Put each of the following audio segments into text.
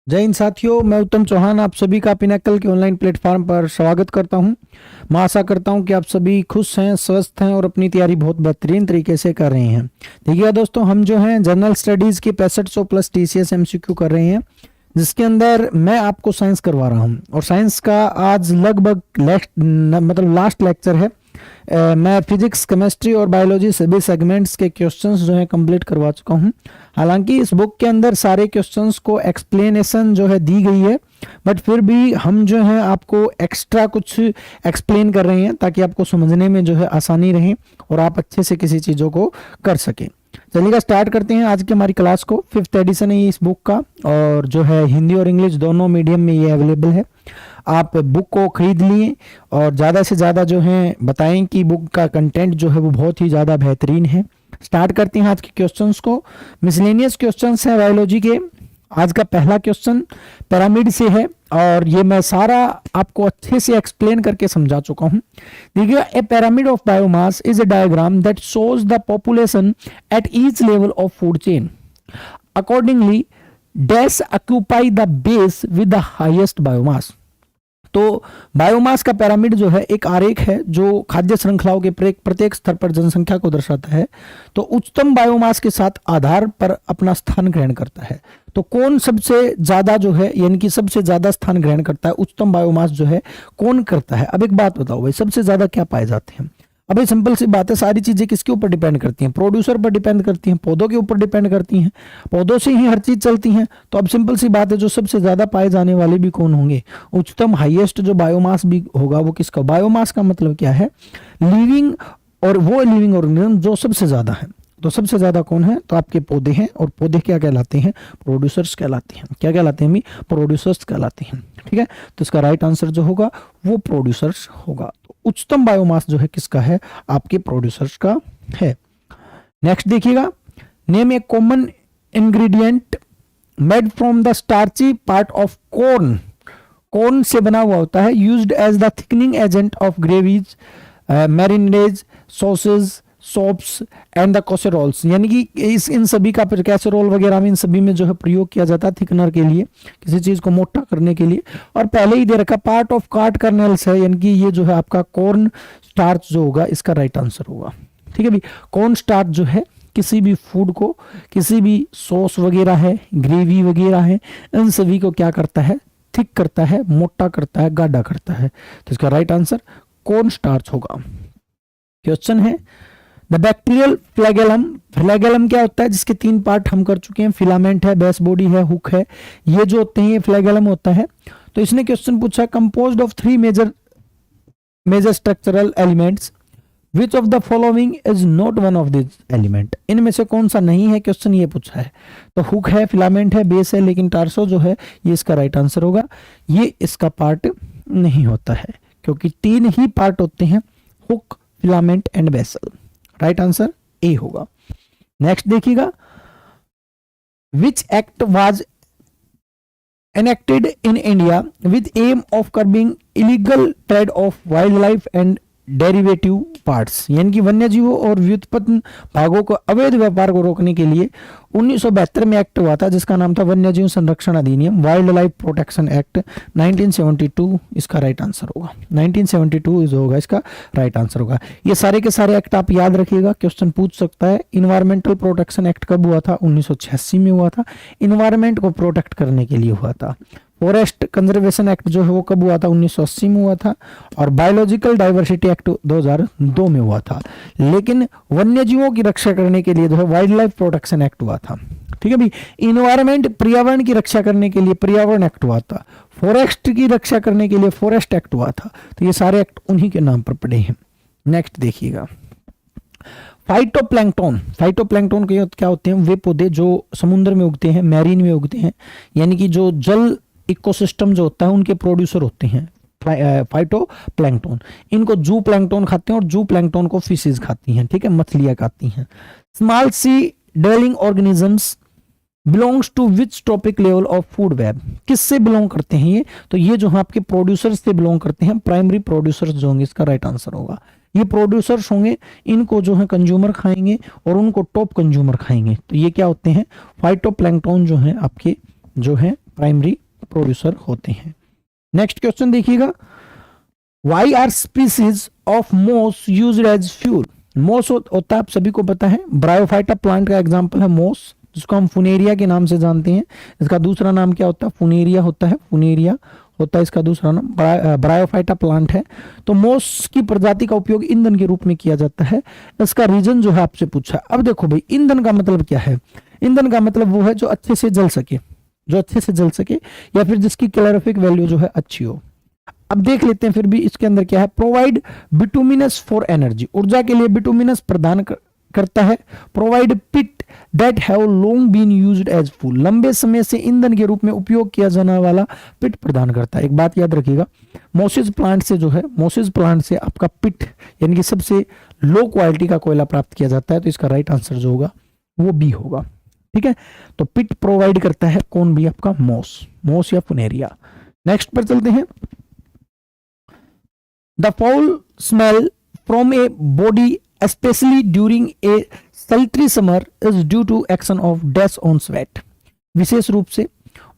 जय हिंद साथियों, मैं उत्तम चौहान आप सभी का पिनाकल के ऑनलाइन प्लेटफॉर्म पर स्वागत करता हूं। मैं आशा करता हूं कि आप सभी खुश हैं, स्वस्थ हैं और अपनी तैयारी बहुत बेहतरीन तरीके से कर रहे हैं। देखिए दोस्तों, हम जो हैं जनरल स्टडीज़ के 6500 प्लस TCS MCQ कर रहे हैं, जिसके अंदर मैं आपको साइंस करवा रहा हूं। और साइंस का आज लगभग लास्ट लेक्चर है। मैं फिजिक्स, केमिस्ट्री और बायोलॉजी सभी सेगमेंट्स के क्वेश्चंस जो है कंप्लीट करवा चुका हूं। हालांकि इस बुक के अंदर सारे क्वेश्चंस को एक्सप्लेनेशन जो है दी गई है, बट फिर भी हम जो है आपको एक्स्ट्रा कुछ एक्सप्लेन कर रहे हैं ताकि आपको समझने में जो है आसानी रहे और आप अच्छे से किसी चीज़ों को कर सकें। चलिएगा स्टार्ट करते हैं आज की हमारी क्लास को। 5th एडिशन है इस बुक का, और जो है हिंदी और इंग्लिश दोनों मीडियम में ये अवेलेबल है। आप बुक को खरीद लिए और ज़्यादा से ज़्यादा जो है बताएं कि बुक का कंटेंट जो है वो बहुत ही ज़्यादा बेहतरीन है। स्टार्ट करते हैं आज के क्वेश्चंस को। मिसलेनियस क्वेश्चंस हैं बायोलॉजी के। आज का पहला क्वेश्चन पिरामिड से है और ये मैं सारा आपको अच्छे से एक्सप्लेन करके समझा चुका हूं। देखिए, a pyramid of biomass is a diagram that shows the population at each level of food chain. Accordingly dash occupy the base with the highest biomass. तो बायोमास का पिरामिड जो है एक आरेख है जो खाद्य श्रृंखलाओं के प्रत्येक स्तर पर जनसंख्या को दर्शाता है। तो उच्चतम बायोमास के साथ आधार पर अपना स्थान ग्रहण करता है। तो कौन सबसे ज्यादा जो है, यानी कि सबसे ज्यादा स्थान ग्रहण करता है, उच्चतम बायोमास जो है कौन करता है। अब एक बात बताओ भाई, सबसे ज्यादा क्या पाए जाते हैं। अब ये सिंपल सी बात है, सारी चीजें किसके ऊपर डिपेंड करती हैं? प्रोड्यूसर पर डिपेंड करती हैं, पौधों के ऊपर डिपेंड करती हैं। पौधों से ही हर चीज चलती है। तो अब सिंपल सी बात है, जो सबसे ज्यादा पाए जाने वाले भी कौन होंगे? उच्चतम हाईएस्ट जो बायोमास भी होगा वो किसका? बायोमास का मतलब क्या है? लिविंग, और वो लिविंग ऑर्गेनिज्म जो सबसे ज्यादा है। तो सबसे ज्यादा कौन है? तो आपके पौधे हैं। और पौधे क्या कहलाते हैं? प्रोड्यूसर्स कहलाते हैं। क्या कहलाते हैं? प्रोड्यूसर्स कहलाते हैं। ठीक है, तो इसका राइट आंसर जो होगा वो प्रोड्यूसर्स होगा। तो उच्चतम बायोमास जो है किसका है? आपके प्रोड्यूसर्स का है। नेक्स्ट देखिएगा, name a common ingredient made from the starchy part of corn. Corn से बना हुआ होता है, used as the thickening agent of gravies, marinades, sauces, soups and the casseroles. यानी कि इन सभी का कैसेरोल वगैरह में, इन सभी में जो है प्रयोग किया जाता है थिकनर के लिए, किसी चीज को मोटा करने के लिए। और पहले ही दे रखा पार्ट ऑफ कार्ड कर्नल्स है, यानी कि ये जो है आपका कॉर्न स्टार्च जो होगा इसका राइट आंसर होगा। ठीक है भाई, कॉर्न स्टार्च जो है किसी भी फूड को, किसी भी सॉस वगैरह है, ग्रेवी वगैरह है, इन सभी को क्या करता है? थिक करता है, मोटा करता है, गाढ़ा करता है। तो इसका राइट आंसर कॉर्न स्टार्च होगा। क्वेश्चन है, द बैक्टीरियल फ्लैगेलम। फ्लैगेलम क्या होता है? जिसके 3 पार्ट हम कर चुके हैं, फिलामेंट है, बेस बॉडी है, हुक है। ये जो होते हैं ये फ्लैगेलम होता है। तो इसने क्वेश्चन पूछा, composed of 3 major structural elements, which of the following is not one of this element. इनमें से कौन सा नहीं है, क्वेश्चन ये पूछा है। तो हुक है, फिलामेंट है, बेस है, लेकिन टार्सो जो है ये इसका राइट आंसर होगा। ये इसका पार्ट नहीं होता है, क्योंकि 3 ही पार्ट होते हैं, hook, filament and basal. Right answer A होगा। नेक्स्ट देखिएगा, which act was enacted in India with aim of curbing illegal trade of wildlife and derivative parts. यानी कि वन्य जीवों और व्युत्पन्न भागों को अवैध व्यापार को रोकने के लिए 1972 में एक्ट हुआ था, जिसका नाम था वन्य जीव संरक्षण अधिनियम, वाइल्ड लाइफ प्रोटेक्शन एक्ट 1972। इसका राइट आंसर होगा 1972 जो होगा इसका राइट आंसर होगा। ये सारे के सारे एक्ट आप याद रखिएगा, क्वेश्चन पूछ सकता है। इन्वायरमेंटल प्रोटेक्शन एक्ट कब हुआ था? 1986 में हुआ था, इन्वायरमेंट को प्रोटेक्ट करने के लिए हुआ था। फॉरेस्ट कंजर्वेशन एक्ट जो है वो कब हुआ था? 1980 में हुआ था। और बायोलॉजिकल डाइवर्सिटी एक्ट 2002 में हुआ था। लेकिन वन्य जीवों की रक्षा करने के लिए जो है वाइल्ड लाइफ प्रोटेक्शन एक्ट हुआ था। ठीक है भाई, इन्वायरमेंट, पर्यावरण की रक्षा करने के लिए पर्यावरण एक्ट हुआ था। फॉरेस्ट की रक्षा करने के लिए फॉरेस्ट एक्ट हुआ था। तो ये सारे एक्ट उन्हीं के नाम पर पड़े हैं। नेक्स्ट देखिएगा, फाइटोप्लैंक्टन। फाइटोप्लैंक्टन क्या होते हैं? वे पौधे जो समुद्र में उगते हैं, मैरीन में उगते हैं, यानी कि जो जल इकोसिस्टम जो होता है उनके प्रोड्यूसर होते हैं फाइटोप्लैंक्टन। इनको जू प्लैंक्टन खाते हैं और जू प्लैंक्टन को फिशेज खाती हैं। ठीक है, मछलियां खाती हैं। Small sea dwelling organisms belongs to which trophic level of food web. किससे बिलोंग करते हैं ये? तो ये जो है आपके प्रोड्यूसर्स से बिलोंग करते हैं, प्राइमरी प्रोड्यूसर्स जो होंगे इसका राइट आंसर होगा। ये प्रोड्यूसर्स होंगे, इनको जो है कंज्यूमर खाएंगे और उनको टॉप कंज्यूमर खाएंगे। तो ये क्या होते हैं? फाइटोप्लैंक्टन जो है आपके जो है प्राइमरी प्रोड्यूसर होते हैं। नेक्स्ट क्वेश्चन देखिएगा, वाई आर स्पीसीज ऑफ मोस यूज्ड एज फ्यूल। मोस होता है, आप सभी को पता है, ब्रायोफाइटा प्लांट का एग्जांपल है मोस, जिसको हम फुनेरिया के नाम से जानते हैं। इसका दूसरा नाम क्या होता है, फुनेरिया होता है, फुनेरिया होता है इसका दूसरा नाम। ब्रायोफाइटा प्लांट है। तो मोस की प्रजाति का उपयोग ईंधन के रूप में किया जाता है। इसका रीजन जो है आपसे पूछा। अब देखो भाई, ईंधन का मतलब क्या है? ईंधन का मतलब वो है जो अच्छे से जल सके, जो अच्छे से जल सके, या फिर जिसकी कैलोरीफिक वैल्यू जो है अच्छी हो। अब देख लेते हैं फिर भी इसके अंदर क्या है। प्रोवाइड बिटुमिनस फॉर एनर्जी, ऊर्जा के लिए बिटुमिनस प्रदान करता है। Provide peat that have long been used as fuel, लंबे समय से ईंधन के रूप में उपयोग किया जाने वाला पिट प्रदान करता है। एक बात याद रखिएगा, मोसिस प्लांट से जो है, मोसिस प्लांट से आपका पिट यानी कि सबसे लो क्वालिटी का कोयला प्राप्त किया जाता है। तो इसका राइट आंसर जो होगा वो बी होगा। ठीक है, तो पिट प्रोवाइड करता है कौन भी? आपका मोस, मोस या फुनेरिया। नेक्स्ट पर चलते हैं। The foul smell from a body especially during a sultry summer is due to action of dash on sweat। विशेष रूप से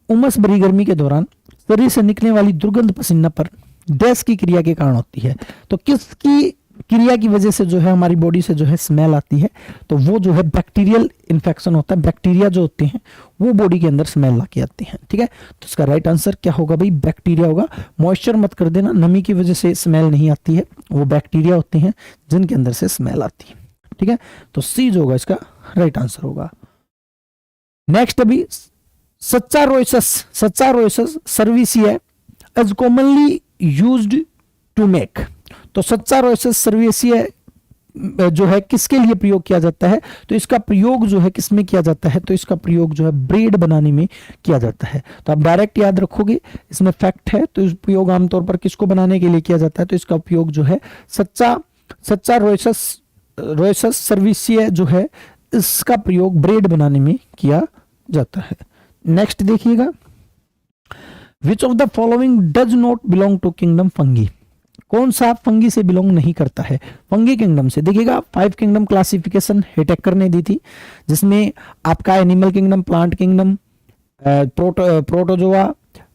उमस भरी गर्मी के दौरान शरीर से निकलने वाली दुर्गंध पसीना पर डैश की क्रिया के कारण होती है। तो किसकी क्रिया की वजह से जो है हमारी बॉडी से जो है स्मेल आती है? तो वो जो है बैक्टीरियल इन्फेक्शन होता है। बैक्टीरिया जो होते हैं वो बॉडी के अंदर स्मेल लाके आते हैं। ठीक है, तो इसका राइट आंसर क्या होगा भाई? बैक्टीरिया होगा। मॉइस्चर मत कर देना, नमी की वजह से स्मेल नहीं आती है, वो बैक्टीरिया होते हैं जिनके अंदर से स्मेल आती है। ठीक है, तो सी जो होगा इसका राइट आंसर होगा। नेक्स्ट अभी, Saccharomyces cerevisiae is commonly used to make. तो सच्चा रोइसस सर्विसिया जो है किसके लिए प्रयोग किया जाता है? तो इसका प्रयोग जो है किसमें किया जाता है? तो इसका प्रयोग जो है ब्रेड बनाने में किया जाता है। तो आप डायरेक्ट याद रखोगे, इसमें फैक्ट है। तो इस प्रयोग आमतौर पर किसको बनाने के लिए किया जाता है? तो इसका उपयोग जो है सच्चा रोइसस सर्विसिया जो है इसका प्रयोग ब्रेड बनाने में किया जाता है। नेक्स्ट देखिएगा, which of the following does not belong to kingdom fungi. कौन सा फंगी से बिलोंग नहीं करता है? फंगी किंगडम से। देखिएगा, 5 किंगडम क्लासिफिकेशन हेटेकर ने दी थी, जिसमें आपका animal kingdom, plant kingdom, protozoa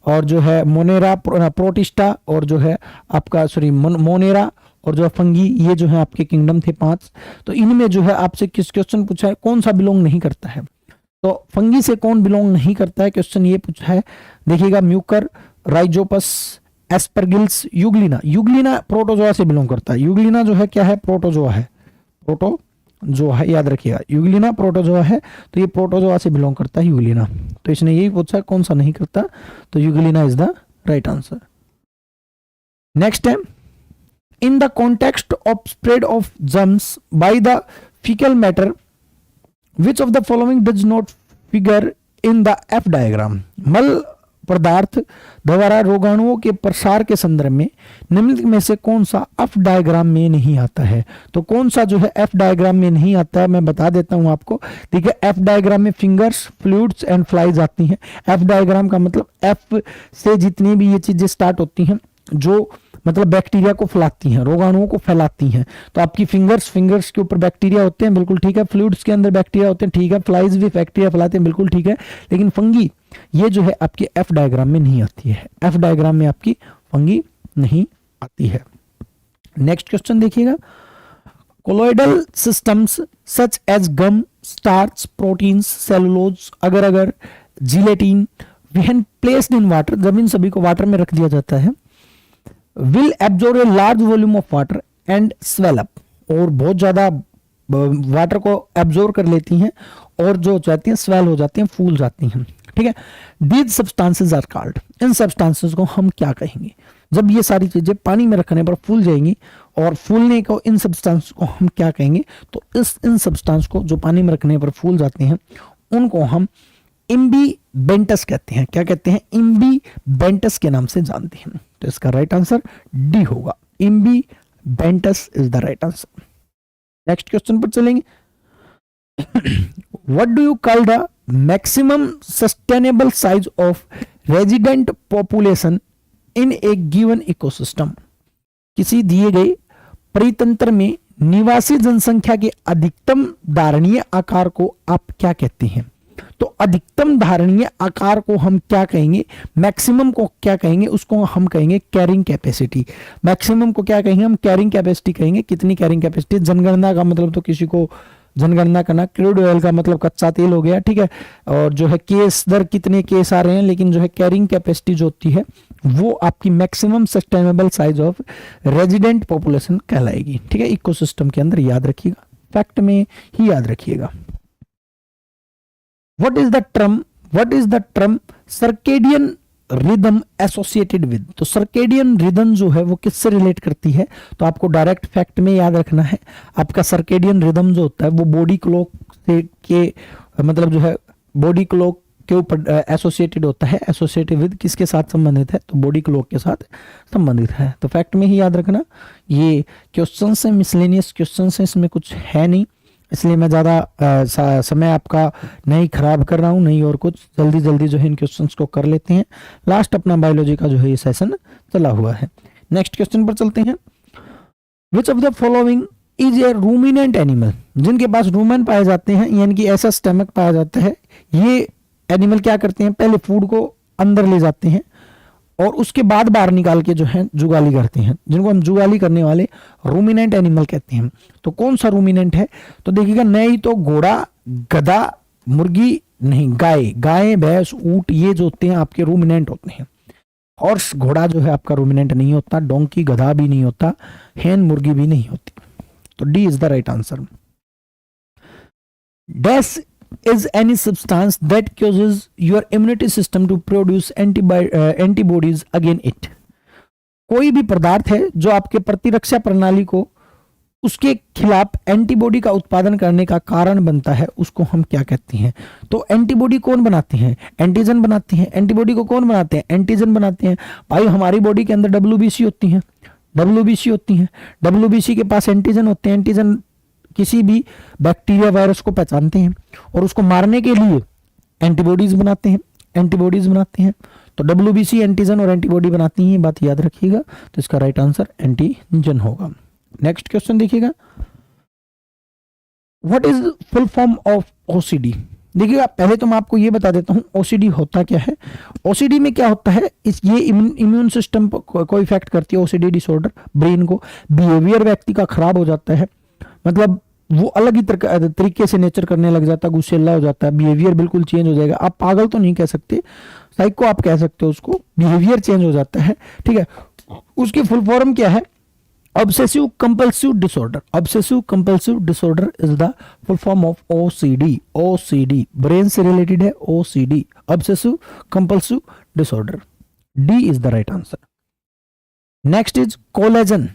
और जो है मोनेरा, प्रोटिस्टा और जो है आपका मोनेरा और जो फंगी, ये जो है आपके किंगडम थे 5। तो इनमें जो है आपसे किस क्वेश्चन पूछा है, कौन सा बिलोंग नहीं करता है? तो फंगी से कौन बिलोंग नहीं करता है, क्वेश्चन ये पूछा है। देखिएगा, म्यूकर, राइजोपस, एस्परगिल्स, यूग्लिना प्रोटोजोआ से बिलोंग करता है। यूग्लिना जो है क्या है? प्रोटोजोआ है, प्रोटोजोआ है, याद रखिएगा, यूग्लिना प्रोटोजोआ है। तो ये प्रोटोजोआ से बिलोंग करता है यूग्लिना। तो इसने यही पूछा कौन सा नहीं करता, तो Euglena is the right answer. Next है, in the context of spread of germs by the faecal matter which of the following does not figure in the F diagram. मल पदार्थ द्वारा रोगाणुओं के प्रसार के संदर्भ में निम्नलिखित में से कौन सा एफ डायग्राम में नहीं आता है? तो कौन सा जो है एफ डायग्राम में नहीं आता है, मैं बता देता हूं आपको। ठीक है, एफ डायग्राम में फिंगर्स, फ्लूइड्स एंड फ्लाइज आती हैं। एफ डायग्राम का मतलब एफ से जितनी भी ये चीजें स्टार्ट होती हैं जो मतलब बैक्टीरिया को फैलाती हैं, रोगाणुओं को फैलाती हैं। तो आपकी फिंगर्स के ऊपर बैक्टीरिया होते हैं, बिल्कुल ठीक है। फ्लूइड्स के अंदर बैक्टीरिया होते हैं, ठीक है। फ्लाइज भी बैक्टीरिया फैलाते हैं, बिल्कुल ठीक है। लेकिन फंगी ये जो है आपके एफ डायग्राम में नहीं आती है। एफ डायग्राम में आपकी फंगी नहीं आती है। नेक्स्ट क्वेश्चन देखिएगा, कोलोइडल सिस्टम्स सच एज गम, स्टार्च, प्रोटीन्स, सेलुलोज, अगर अगर, gelatin when placed in water, जब इन सभी को वाटर में रख दिया जाता है, will absorb a large volume of water and swell up, और बहुत ज्यादा वाटर को एब्जॉर्ब कर लेती हैं और जो जाती हैं स्वेल हो जाती हैं, फूल जाती हैं। ठीक है, दीज सब्सटेंसेस आर कॉल्ड, इन सब्सटेंसेस को हम क्या कहेंगे? जब ये सारी चीजें पानी में रखने पर फूल जाएंगी, और फूलने को इन सब्सटेंस को हम क्या कहेंगे? तो इन सब्सटेंस को जो पानी में रखने पर फूल जाते हैं उनको हम इम्बीबेंटस कहते हैं। क्या कहते हैं? इम्बीबेंटस के नाम से जानते हैं। तो इसका राइट आंसर डी होगा, imbibants is the right answer. Next question पर चलेंगे, what do you call the maximum sustainable size of resident population in a given ecosystem? किसी दिए गए परितंत्र में निवासी जनसंख्या के अधिकतम धारणीय आकार को आप क्या कहते हैं? तो अधिकतम धारणीय आकार को हम क्या कहेंगे, मैक्सिमम को क्या कहेंगे, उसको हम कहेंगे कैरिंग कैपेसिटी। मैक्सिमम को क्या कहेंगे हम, कैरिंग कैपेसिटी कहेंगे। कितनी कैरिंग कैपेसिटी, जनगणना का मतलब तो किसी को जनगणना करना, क्रूड ऑयल का मतलब कच्चा तेल हो गया, ठीक है। और जो है केस दर, कितने केस आ रहे हैं, लेकिन जो है कैरिंग कैपेसिटी जो होती है वो आपकी maximum sustainable size of resident population कहलाएगी, ठीक है। इकोसिस्टम के अंदर याद रखिएगा, फैक्ट में ही याद रखिएगा। What is the term circadian rhythm associated with. तो सर्केडियन रिदम जो है वो किससे रिलेट करती है, तो आपको डायरेक्ट फैक्ट में याद रखना है। आपका सर्केडियन रिदम जो होता है वो बॉडी क्लॉक से के मतलब जो है बॉडी क्लॉक के ऊपर एसोसिएटेड होता है। एसोसिएटेड विद किसके साथ संबंधित है, तो बॉडी क्लॉक के साथ संबंधित है। तो फैक्ट में ही याद रखना। ये क्वेश्चन है, मिसलेनियस क्वेश्चन है, इसमें कुछ है नहीं, इसलिए मैं ज़्यादा समय आपका नहीं खराब कर रहा हूँ, नहीं और कुछ। जल्दी जल्दी जो है इन क्वेश्चंस को कर लेते हैं। लास्ट अपना बायोलॉजी का जो है ये सेशन चला हुआ है। नेक्स्ट क्वेश्चन पर चलते हैं। विच of the following is a ruminant animal. जिनके पास रूमेन पाए जाते हैं, यानी कि ऐसा स्टमक पाया जाता है, ये एनिमल क्या करते हैं, पहले फूड को अंदर ले जाते हैं और उसके बाद बाहर निकाल के जो है जुगाली करते हैं, जिनको हम जुगाली करने वाले रूमिनेंट एनिमल कहते हैं। तो कौन सा रूमिनेंट है, तो देखिएगा, नहीं तो घोड़ा, गधा, मुर्गी, नहीं गाय, भैंस, ऊंट, ये जो होते हैं आपके रूमिनेंट होते हैं। हॉर्स, घोड़ा जो है आपका रूमिनेंट नहीं होता, डोंकी, गधा भी नहीं होता, हैन, मुर्गी भी नहीं होती। तो D is the right answer. Dash is any substance that causes your immunity system to produce antibodies against it। कोई भी पदार्थ है जो आपके प्रतिरक्षा प्रणाली को उसके खिलाफ एंटीबॉडी का उत्पादन करने का कारण बनता है, उसको हम क्या कहते हैं। तो एंटीबॉडी कौन बनाते हैं, एंटीजन बनाते हैं। एंटीबॉडी को कौन बनाते हैं, एंटीजन बनाते हैं। भाई हमारी बॉडी के अंदर डब्ल्यूबीसी होती हैं, डब्ल्यूबीसी के पास एंटीजन होते हैं। एंटीजन किसी भी बैक्टीरिया, वायरस को पहचानते हैं और उसको मारने के लिए एंटीबॉडीज बनाते हैं। तो डब्ल्यूबीसी एंटीजन और एंटीबॉडी बनाती हैं, बात याद रखिएगा। तो इसका राइट आंसर एंटीजन होगा। नेक्स्ट क्वेश्चन देखिएगा। What is full form of OCD. देखिएगा, पहले तो मैं आपको ये बता देता हूं ओसीडी होता क्या है। ओसीडी में क्या होता है, ये इम्यून सिस्टम को इफेक्ट करती है। ओसीडी डिसऑर्डर ब्रेन को, बिहेवियर व्यक्ति का खराब हो जाता है, मतलब वो अलग ही तरीके से नेचर करने लग जाता है, गुस्सेला हो जाता है, बिहेवियर बिल्कुल चेंज हो जाएगा। आप पागल तो नहीं कह सकते, साइको आप कह सकते हो उसको, बिहेवियर चेंज हो जाता है, ठीक है। उसकी फुल फॉर्म क्या है, obsessive compulsive disorder. Obsessive compulsive disorder is the full form of OCD. OCD brain से रिलेटेड है, OCD obsessive compulsive disorder. D is the right answer. Next is collagen.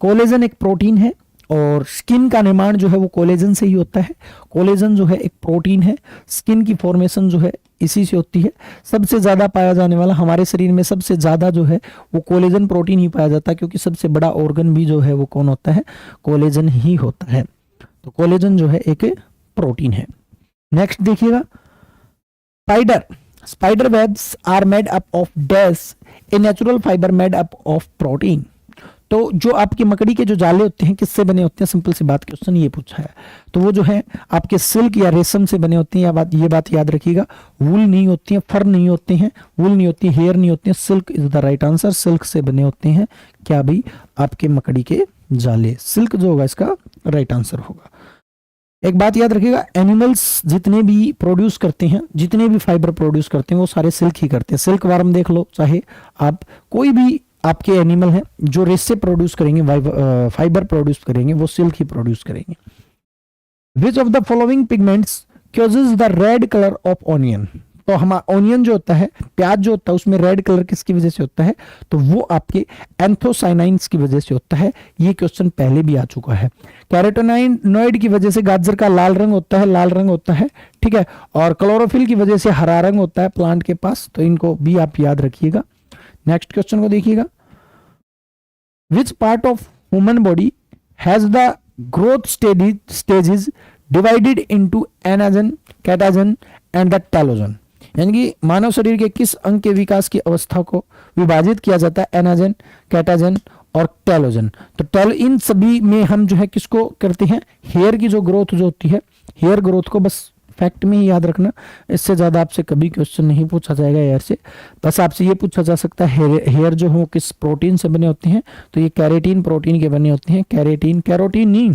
Collagen एक प्रोटीन है और skin का निर्माण जो है वो कोलेजन से ही होता है। कोलेजन जो है एक प्रोटीन है, स्किन की फॉर्मेशन जो है इसी से होती है। सबसे ज्यादा पाया जाने वाला, हमारे शरीर में सबसे ज्यादा जो है वो कोलेजन प्रोटीन ही पाया जाता है, क्योंकि सबसे बड़ा ऑर्गन भी जो है वो कौन होता है, कोलेजन ही होता है। तो कोलेजन जो है एक प्रोटीन है। नेक्स्ट देखिएगा, spider webs are made up of dash, a natural fibre made up of protein. तो जो आपकी मकड़ी के जो जाले होते हैं किससे बने होते हैं, सिंपल सी बात, क्वेश्चन ये पूछा है। तो वो जो है आपके सिल्क या रेशम से बने होते हैं। ये बात याद रखिएगा, वूल नहीं होती है, फर नहीं होते हैं, वूल नहीं होती, हेयर नहीं होते हैं। Silk is the right answer. Silk से बने होते हैं क्या भाई, आपके मकड़ी के जाले। सिल्क जो होगा इसका राइट आंसर होगा। एक बात याद रखिएगा, एनिमल्स जितने भी प्रोड्यूस करते हैं, जितने भी फाइबर प्रोड्यूस करते हैं वो सारे सिल्क ही करते हैं। सिल्क वार्म देख लो, चाहे आप कोई भी आपके एनिमल हैं जो रेशे प्रोड्यूस करेंगे, फाइबर प्रोड्यूस करेंगे, वो सिल्क ही प्रोड्यूस करेंगे। विच of the following pigments causes the red colour of onion. तो हमारा ऑनियन जो होता है, प्याज जो होता है, उसमें रेड कलर किसकी वजह से होता है, तो वो आपके एंथोसाइनाइंस की वजह से होता है। ये क्वेश्चन पहले भी आ चुका है। कैरोटेनॉइड की वजह से गाजर का लाल रंग होता है, ठीक है। और क्लोरोफिल की वजह से हरा रंग होता है प्लांट के पास। तो इनको भी आप याद रखिएगा। नेक्स्ट क्वेश्चन को देखिएगा, which part of human body has the growth stages divided into anagen, catagen and the telogen. यानी कि मानव शरीर के किस अंग के विकास की अवस्था को विभाजित किया जाता है, एनाजन, कैटाजन और टेलोजन। तो इन सभी में हम जो है किसको करते हैं, हेयर की जो ग्रोथ जो होती है, हेयर ग्रोथ को बस फैक्ट में ही याद रखना, इससे ज़्यादा आपसे कभी क्वेश्चन नहीं पूछा जाएगा हेयर से। बस आपसे ये पूछा जा सकता है हेयर जो हो किस प्रोटीन से बने होते हैं, तो ये कैरेटीन प्रोटीन के बने होते हैं। कैरेटीन, कैरोटीन नहीं,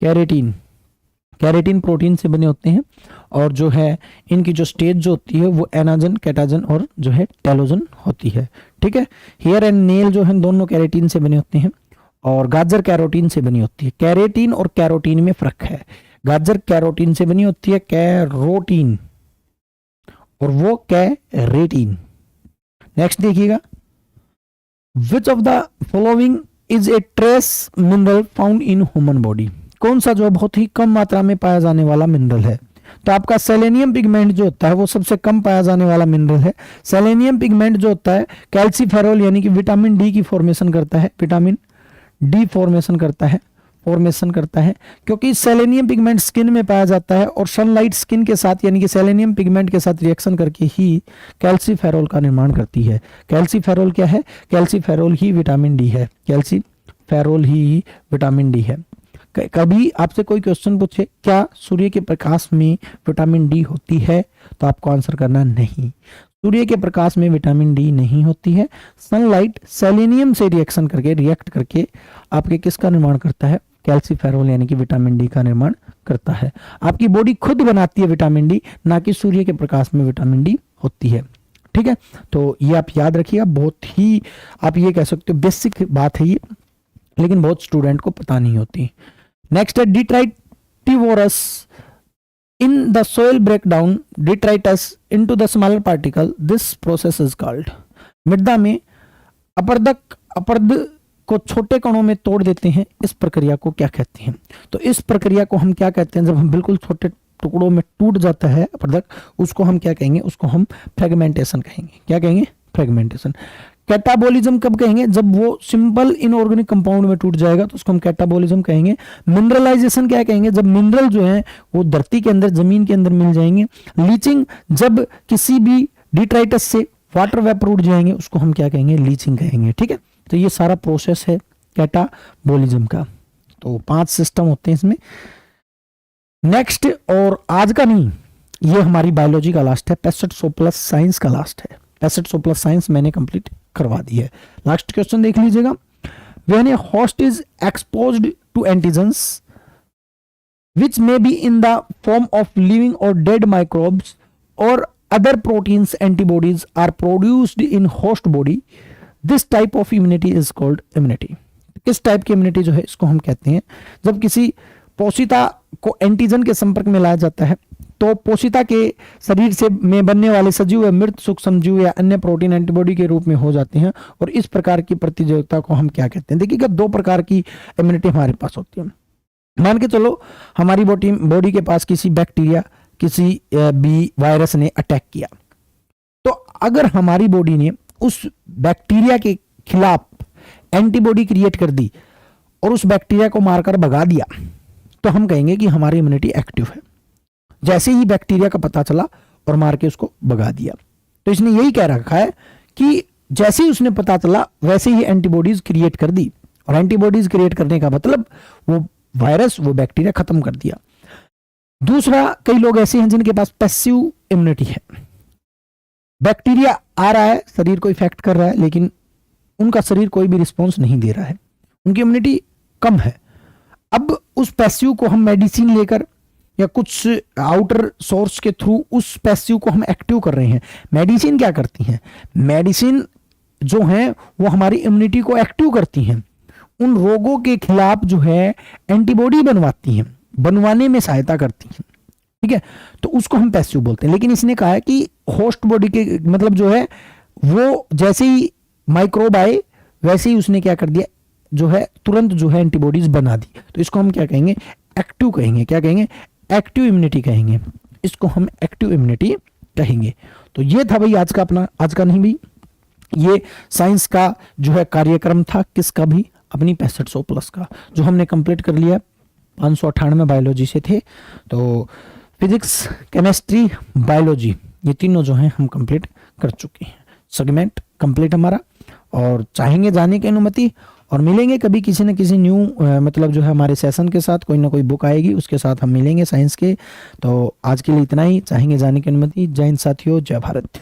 कैरेटीन, कैरेटीन प्रोटीन से बने होते हैं। और जो है इनकी जो स्टेज जो होती है वो एनाजन, कैटाजन और जो है टेलोजन होती है। ठीक है, हेयर एंड नेल जो है दोनों कैरेटीन से बने होते हैं और गाजर कैरोटीन से बनी होती है। कैरेटीन और कैरोटीन में फर्क है, गाजर कैरोटीन से बनी होती है कैरोटीन, और वो कैरेटीन। नेक्स्ट देखिएगा, which of the following is a trace mineral found in human body, कौन सा जो बहुत ही कम मात्रा में पाया जाने वाला मिनरल है। तो आपका सेलेनियम पिगमेंट जो होता है वो सबसे कम पाया जाने वाला मिनरल है। सेलेनियम पिगमेंट जो होता है कैल्सीफेरोल यानी कि विटामिन डी की फॉर्मेशन करता है, विटामिन डी फॉर्मेशन करता है, क्योंकि सेलेनियम पिगमेंट स्किन में पाया जाता है और सनलाइट स्किन के साथ यानी कि सेलेनियम पिगमेंट के साथ रिएक्शन करके ही कैल्सीफेरोल का निर्माण करती है। कैल्सीफेरोल क्या है, कैल्सीफेरोल ही विटामिन डी है, कैल्सीफेरोल ही विटामिन डी है। कभी आपसे कोई क्वेश्चन पूछे क्या सूर्य के प्रकाश में विटामिन डी होती है, तो आपको आंसर करना नहीं, सूर्य के प्रकाश में विटामिन डी नहीं होती है। सनलाइट सेलेनियम से रिएक्ट करके आपके किसका निर्माण करता है, कैल्सीफेरोल यानी कि विटामिन डी का निर्माण करता है। आपकी बॉडी खुद बनाती है विटामिन डी, ना कि सूर्य के प्रकाश में विटामिन डी होती है। ठीक है, तो ये आप याद रखिएगा, बहुत ही आप ये कह सकते हो बेसिक बात है ये, लेकिन बहुत स्टूडेंट को पता नहीं होती। नेक्स्ट है डिट्राइटिवोरस, in the soil breakdown detritus into the smaller particle, this process is called, मृदा में अपरद को छोटे कणों में तोड़ देते हैं, इस प्रक्रिया को क्या कहते हैं। तो इस प्रक्रिया को हम क्या कहते हैं, जब हम बिल्कुल छोटे टुकड़ों में टूट जाता है अपरदक, उसको हम क्या कहेंगे, उसको हम फ्रेगमेंटेशन कहेंगे। क्या कहेंगे, फ्रेगमेंटेशन। कैटाबोलिज्म कब कहेंगे, जब वो सिंपल इनऑर्गेनिक कंपाउंड में टूट जाएगा तो उसको हम कैटाबोलिज्म कहेंगे। मिनरलाइजेशन क्या कहेंगे, जब मिनरल जो है वो धरती के अंदर, जमीन के अंदर मिल जाएंगे। लीचिंग, जब किसी भी डिट्राइटस से वाटर वेपर उड़ जाएंगे उसको हम क्या कहेंगे, लीचिंग कहेंगे। ठीक है, तो ये सारा प्रोसेस है कैटाबोलिज्म का। तो 5 सिस्टम होते हैं इसमें। नेक्स्ट, और आज का नहीं, ये हमारी बायोलॉजी का लास्ट है, 6500 प्लस साइंस का लास्ट है। 6500 प्लस साइंस मैंने कंप्लीट करवा दी है। लास्ट क्वेश्चन देख लीजिएगा, when a host is exposed to antigens which may be in the form of living or dead microbes or other proteins, antibodies are produced in host body, this type of immunity is called immunity। किस type की immunity जो है इसको हम कहते हैं, जब किसी पोषिता को एंटीजन के संपर्क में लाया जाता है तो पोषिता के शरीर से में बनने वाले सजीव या मृत सूक्ष्म जीव या अन्य प्रोटीन एंटीबॉडी के रूप में हो जाते हैं, और इस प्रकार की प्रतियोगिता को हम क्या कहते हैं। देखिएगा, 2 प्रकार की इम्यूनिटी हमारे पास होती है। मान के चलो हमारी बॉडी के पास किसी बैक्टीरिया, किसी भी वायरस ने अटैक किया, तो अगर हमारी बॉडी ने उस बैक्टीरिया के खिलाफ एंटीबॉडी क्रिएट कर दी और उस बैक्टीरिया को मारकर भगा दिया, तो हम कहेंगे कि हमारी इम्यूनिटी एक्टिव है। जैसे ही बैक्टीरिया का पता चला और मार के उसको भगा दिया, तो इसने यही कह रखा है कि जैसे ही उसने पता चला वैसे ही एंटीबॉडीज क्रिएट कर दी, और एंटीबॉडीज क्रिएट करने का मतलब वो वायरस, वो बैक्टीरिया खत्म कर दिया। दूसरा, कई लोग ऐसे हैं जिनके पास पैसिव इम्यूनिटी है, बैक्टीरिया आ रहा है, शरीर को इफेक्ट कर रहा है, लेकिन उनका शरीर कोई भी रिस्पॉन्स नहीं दे रहा है, उनकी इम्यूनिटी कम है। अब उस पैसिव को हम मेडिसिन लेकर या कुछ आउटर सोर्स के थ्रू उस पैसिव को हम एक्टिव कर रहे हैं। मेडिसिन क्या करती हैं, मेडिसिन जो है वो हमारी इम्यूनिटी को एक्टिव करती हैं, उन रोगों के खिलाफ जो है एंटीबॉडी बनवाती हैं, बनवाने में सहायता करती हैं। ठीक है, तो उसको हम पैसिव बोलते हैं। लेकिन इसने कहा है कि होस्ट बॉडी के मतलब जो है वो जैसे ही माइक्रोब आए वैसे ही उसने क्या कर दिया, जो है तुरंत जो है एंटीबॉडीज बना दी, तो इसको हम क्या कहेंगे, एक्टिव कहेंगे। क्या कहेंगे, एक्टिव इम्यूनिटी कहेंगे, इसको हम एक्टिव इम्यूनिटी कहेंगे। तो ये था भाई आज का अपना, आज का नहीं भाई, ये साइंस का जो है कार्यक्रम था, किसका भी, अपनी 6500 प्लस का, जो हमने कंप्लीट कर लिया। 598 बायोलॉजी से थे, तो फिजिक्स, केमिस्ट्री, बायोलॉजी, ये तीनों जो हैं हम कंप्लीट कर चुके हैं। सेगमेंट कंप्लीट हमारा, और चाहेंगे जाने की अनुमति और मिलेंगे कभी किसी न किसी न्यू मतलब जो है हमारे सेशन के साथ, कोई ना कोई बुक आएगी उसके साथ हम मिलेंगे साइंस के। तो आज के लिए इतना ही, चाहेंगे जाने की अनुमति। जय हिंद साथियों, जय भारत।